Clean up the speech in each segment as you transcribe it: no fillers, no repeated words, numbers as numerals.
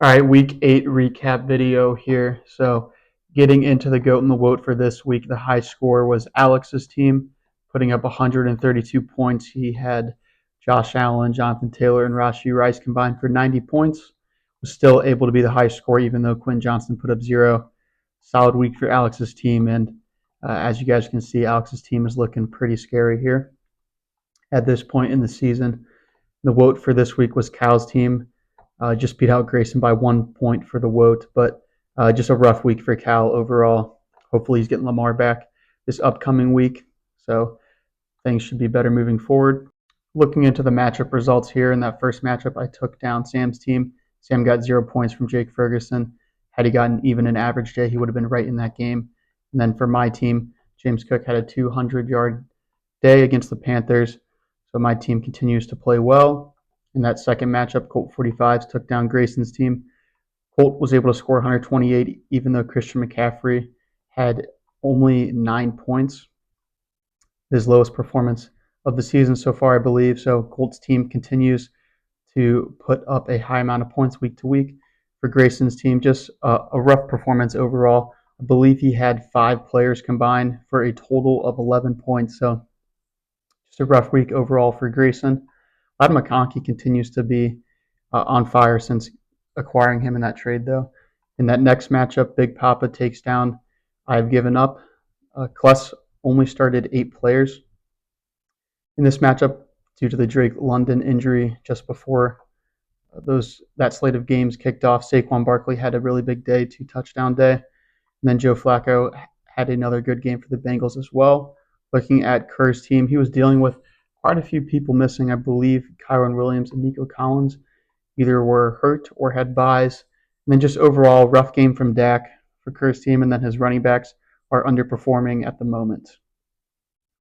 All right, week 8 recap video here. So, getting into the GOAT and the WOAT for this week, the high score was Alex's team, putting up 132 points. He had Josh Allen, Jonathan Taylor, and Rashee Rice combined for 90 points. Was still able to be the high score, even though Quinn Johnston put up 0. Solid week for Alex's team, and as you guys can see, Alex's team is looking pretty scary here at this point in the season. The WOAT for this week was Cal's team. Just beat out Grayson by 1 point for the WOAT, but just a rough week for Cal overall. Hopefully he's getting Lamar back this upcoming week, so things should be better moving forward. Looking into the matchup results here, in that first matchup, I took down Sam's team. Sam got 0 points from Jake Ferguson. Had he gotten even an average day, he would have been right in that game. And then for my team, James Cook had a 200-yard day against the Panthers, so my team continues to play well. In that second matchup, Colt 45s took down Grayson's team. Colt was able to score 128, even though Christian McCaffrey had only 9 points. His lowest performance of the season so far, I believe. So Colt's team continues to put up a high amount of points week to week. For Grayson's team, just a rough performance overall. I believe he had 5 players combined for a total of 11 points. So just a rough week overall for Grayson. Ladd McConkey continues to be on fire since acquiring him in that trade, though. In that next matchup, Big Papa takes down I've Given Up. Kless only started 8 players in this matchup due to the Drake London injury just before that slate of games kicked off. Saquon Barkley had a really big day, 2-touchdown day. And then Joe Flacco had another good game for the Bengals as well. Looking at Kerr's team, he was dealing with quite a few people missing. I believe Kyron Williams and Nico Collins either were hurt or had buys. And then just overall, rough game from Dak for Kerr's team, and then his running backs are underperforming at the moment.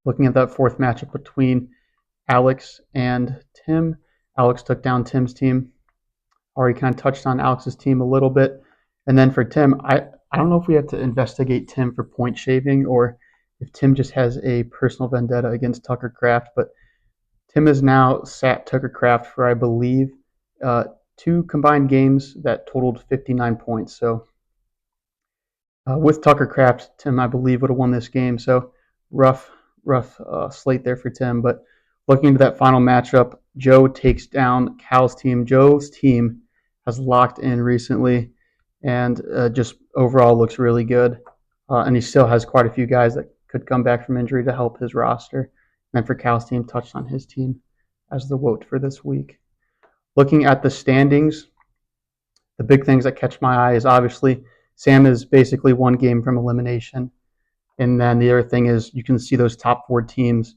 Looking at that fourth matchup between Alex and Tim, Alex took down Tim's team. Already kind of touched on Alex's team a little bit. And then for Tim, I don't know if we have to investigate Tim for point shaving or if Tim just has a personal vendetta against Tucker Kraft, but Tim has now sat Tucker Kraft for, I believe, 2 combined games that totaled 59 points. So with Tucker Kraft, Tim, I believe, would have won this game. So rough slate there for Tim. But looking into that final matchup, Joe takes down Cal's team. Joe's team has locked in recently and just overall looks really good. And he still has quite a few guys that could come back from injury to help his roster. And for Cal's team, touched on his team as the WOAT for this week. Looking at the standings, the big things that catch my eye is obviously Sam is basically 1 game from elimination. And then the other thing is you can see those top 4 teams.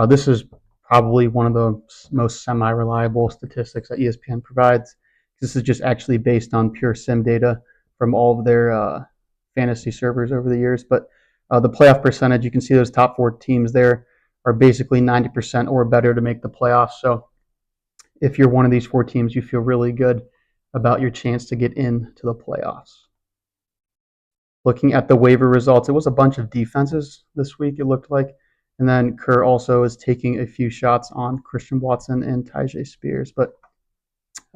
This is probably one of the most semi-reliable statistics that ESPN provides. This is just actually based on pure sim data from all of their fantasy servers over the years. But the playoff percentage, you can see those top 4 teams there are basically 90% or better to make the playoffs. So if you're one of these 4 teams, you feel really good about your chance to get into the playoffs. Looking at the waiver results, it was a bunch of defenses this week, it looked like. And then Kerr also is taking a few shots on Christian Watson and Tyjae Spears. But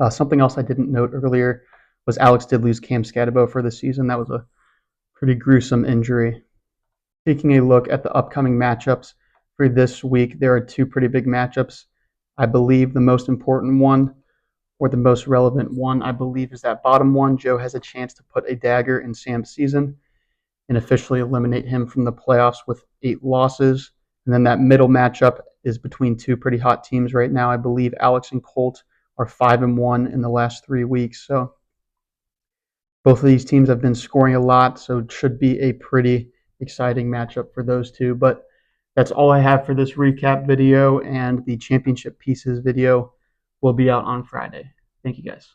something else I didn't note earlier was Alex did lose Cam Scatabo for the season. That was a pretty gruesome injury. Taking a look at the upcoming matchups for this week, there are 2 pretty big matchups. I believe the most important one, or the most relevant one, I believe, is that bottom one. Joe has a chance to put a dagger in Sam's season and officially eliminate him from the playoffs with 8 losses. And then that middle matchup is between 2 pretty hot teams right now. I believe Alex and Colt are 5-1 in the last 3 weeks. So both of these teams have been scoring a lot, so it should be a pretty exciting matchup for those 2. But that's all I have for this recap video, and the championship pieces video will be out on Friday. Thank you, guys.